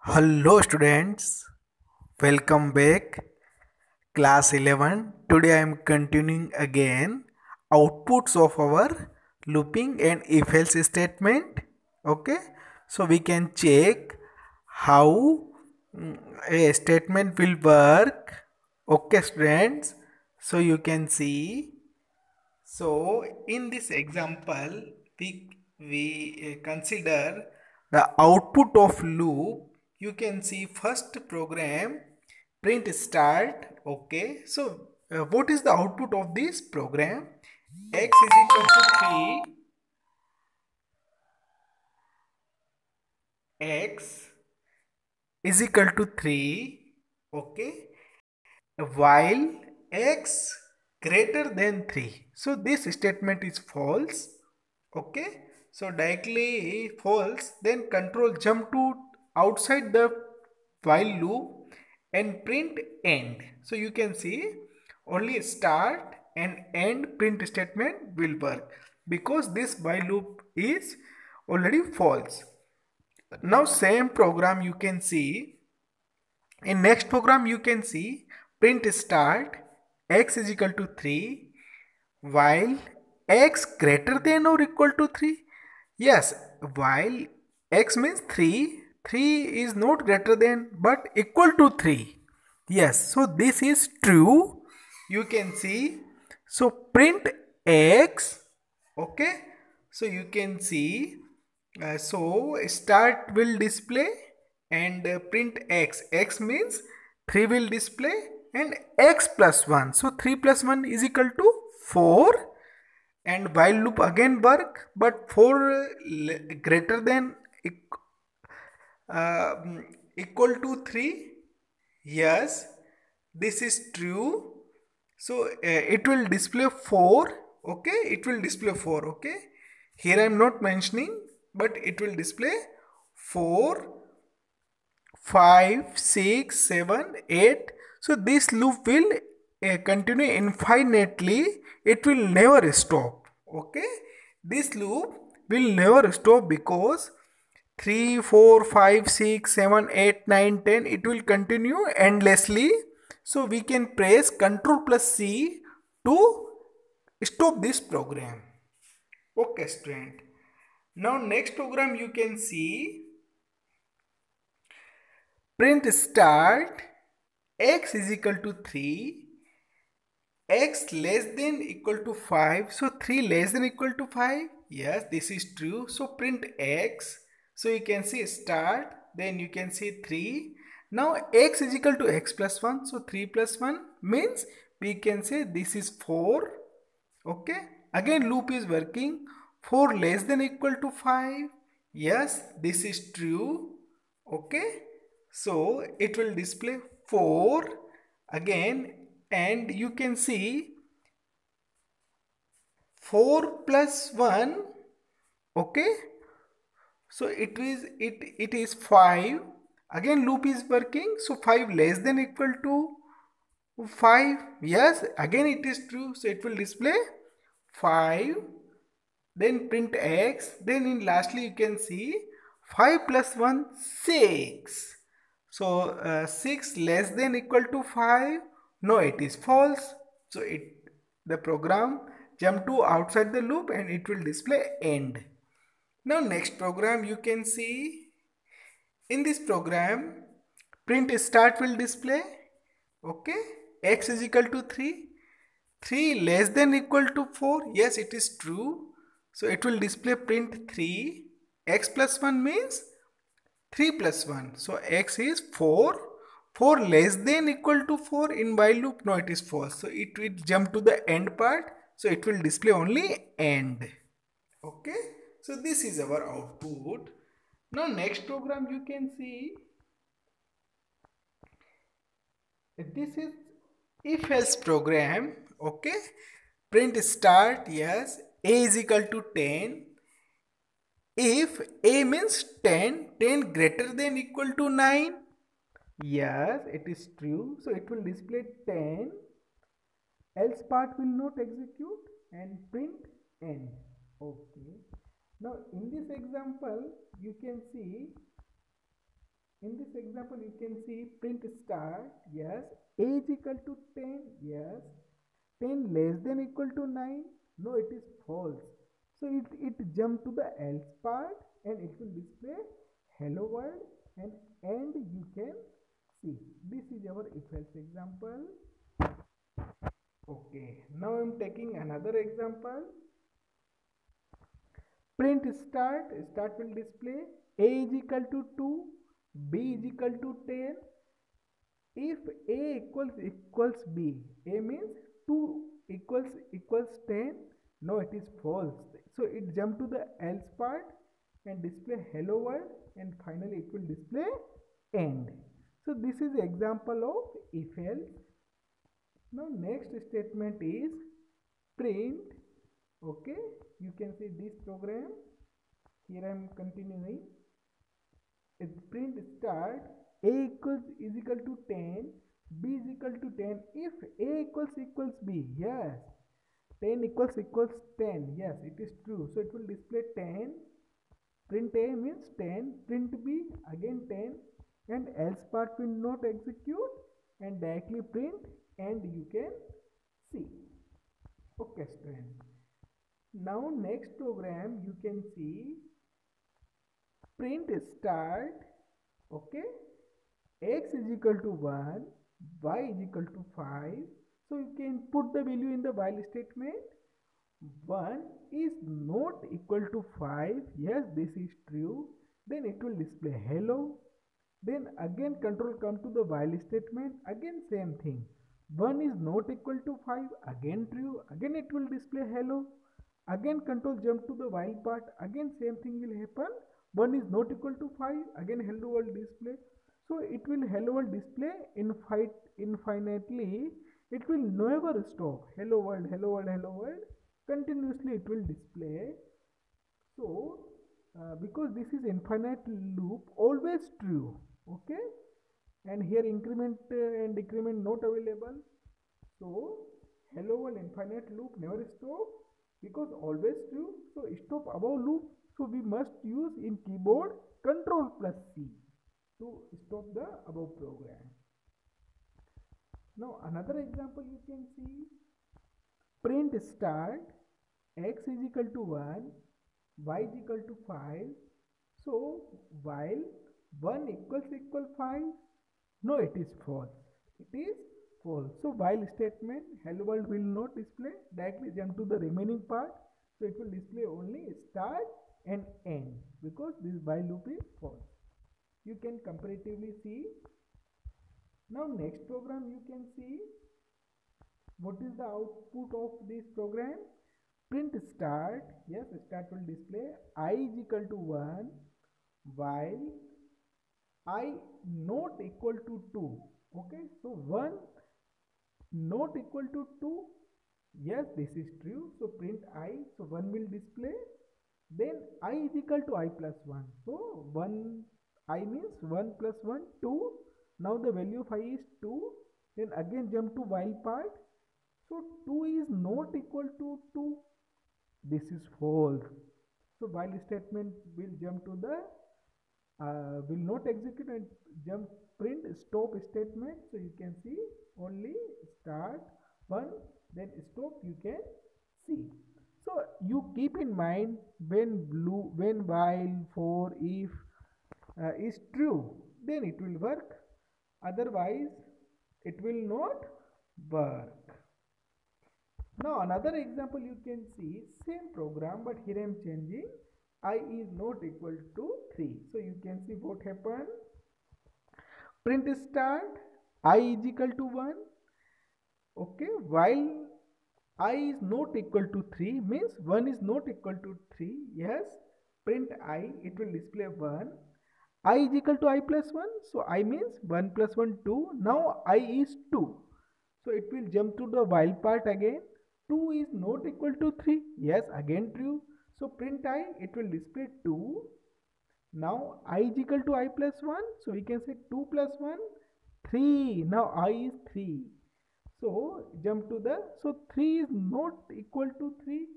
Hello students, welcome back. Class 11. Today I am continuing again outputs of our looping and if else statement. Okay, so we can check how a statement will work. Okay students, so you can see. So in this example, we consider the output of loop. You can see first program print start. Okay, so what is the output of this program? X is equal to 3. X is equal to 3. Okay, while x greater than 3. So this statement is false. Okay, so directly false, then control jump to outside the while loop and print end. So you can see only start and end print statement will work because this while loop is already false. Now same program you can see in next program. You can see print start x is equal to 3 while x greater than or equal to 3. Yes, while x means 3, 3 is not greater than but equal to 3. Yes, so this is true. You can see. So print x. Okay, so you can see. So start will display and print x. X means 3 will display and x plus 1. So 3 plus 1 is equal to 4 and while loop again work but 4 greater than uh, equal to 3. Yes, this is true. So it will display 4. Okay, it will display 4. Okay, here I am not mentioning but it will display 4, 5, 6, 7, 8. So this loop will continue infinitely. It will never stop. Okay, this loop will never stop because 3, 4, 5, 6, 7, 8, 9, 10. It will continue endlessly. So we can press Ctrl plus C to stop this program. Okay student. Now next program you can see print start x is equal to 3, x less than equal to 5. So 3 less than equal to 5. Yes, this is true. So print x. So you can see start, then you can see 3. Now x is equal to x plus 1. So 3 plus 1 means we can say this is 4. Okay, again loop is working. 4 less than equal to 5. Yes, this is true. Okay, so it will display 4 again and you can see 4 plus 1. Okay, so it is 5. Again loop is working, so 5 less than equal to 5. Yes, again it is true, so it will display 5, then print x, then in lastly you can see 5 plus 1 6. So 6 less than equal to 5. No, it is false. So the program jump to outside the loop and it will display end. Now next program you can see. In this program print start will display. Okay, x is equal to 3. 3 less than equal to 4. Yes, it is true. So it will display print 3. X plus 1 means 3 plus 1. So x is 4. 4 less than equal to 4 in while loop. No, it is false. So it will jump to the end part. So it will display only end. Okay. So this is our output. Now next program you can see. This is if else program. Okay, print start. Yes, a is equal to 10. If a means 10, 10 greater than equal to 9. Yes, it is true. So it will display 10. Else part will not execute and print end. Okay, now in this example you can see In this example, you can see print start, yes, a is equal to 10, yes, 10 less than equal to 9, no, it is false. So it jump to the else part and it will display hello world and you can see. This is our if else example. Okay, now I am taking another example. Print start will display a is equal to 2, b is equal to 10. If a equals b, a means 2 equals 10. No, it is false. So it jump to the else part and display hello world and finally it will display end. So this is the example of if else. Now next statement is print. Okay, you can see this program. Here I am continuing. It's print start a is equal to 10, b is equal to 10. If a equals b, yes, 10 equals 10, yes, it is true. So it will display 10. Print a means 10, print b again 10, and else part will not execute and directly print and you can see. Okay, student. Now next program you can see print start. Okay, x is equal to 1, y is equal to 5. So you can put the value in the while statement. 1 is not equal to 5. Yes, this is true. Then it will display hello. Then again control come to the while statement. Again same thing. 1 is not equal to 5. Again true. Again it will display hello. Again control jump to the while part. Again same thing will happen. 1 is not equal to 5. Again hello world display. So it will hello world display infinitely. It will never stop. Hello world, hello world, hello world. Continuously it will display. So because this is infinite loop, always true. Okay, and here increment and decrement not available. So hello world infinite loop never stop because always true. So stop above loop. So we must use in keyboard Control plus C to stop the above program. Now another example you can see print start x is equal to 1, y is equal to 5. So while 1 equal 5, no, it is false. It is false. So while statement hello world will not display, directly jump to the remaining part. So it will display only start and end because this while loop is false. You can comparatively see. Now next program you can see what is the output of this program. Print start, yes, start will display I is equal to 1 while I not equal to 2. Okay, so 1 not equal to 2, yes, this is true. So print I, so 1 will display. Then I is equal to I plus 1. So 1 I means 1 plus 1 2. Now the value of I is 2. Then again jump to while part. So 2 is not equal to 2. This is false. So while statement will jump to the will not execute and jump print stop statement. So you can see only start 1 then stop you can see. So you keep in mind when while for if is true then it will work, otherwise it will not work. Now another example you can see same program but here I am changing I is not equal to 3. So you can see what happened. Print start I is equal to 1. Okay, while I is not equal to 3 means 1 is not equal to 3. Yes, print I, it will display 1. I is equal to I plus 1. So I means 1 plus 1 2. Now I is 2. So it will jump to the while part again. 2 is not equal to 3. Yes, again true. So print I, it will display 2. Now I is equal to I plus 1. So we can say 2 plus 1, 3. Now I is 3. So jump to the, so 3 is not equal to 3.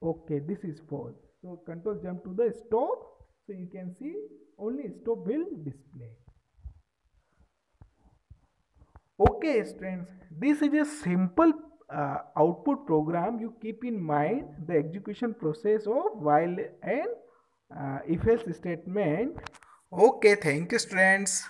Okay, this is false. So control jump to the stop. So you can see only stop will display. Okay students, this is a simple output program. You keep in mind the execution process of while and if else statement. Okay, thank you students.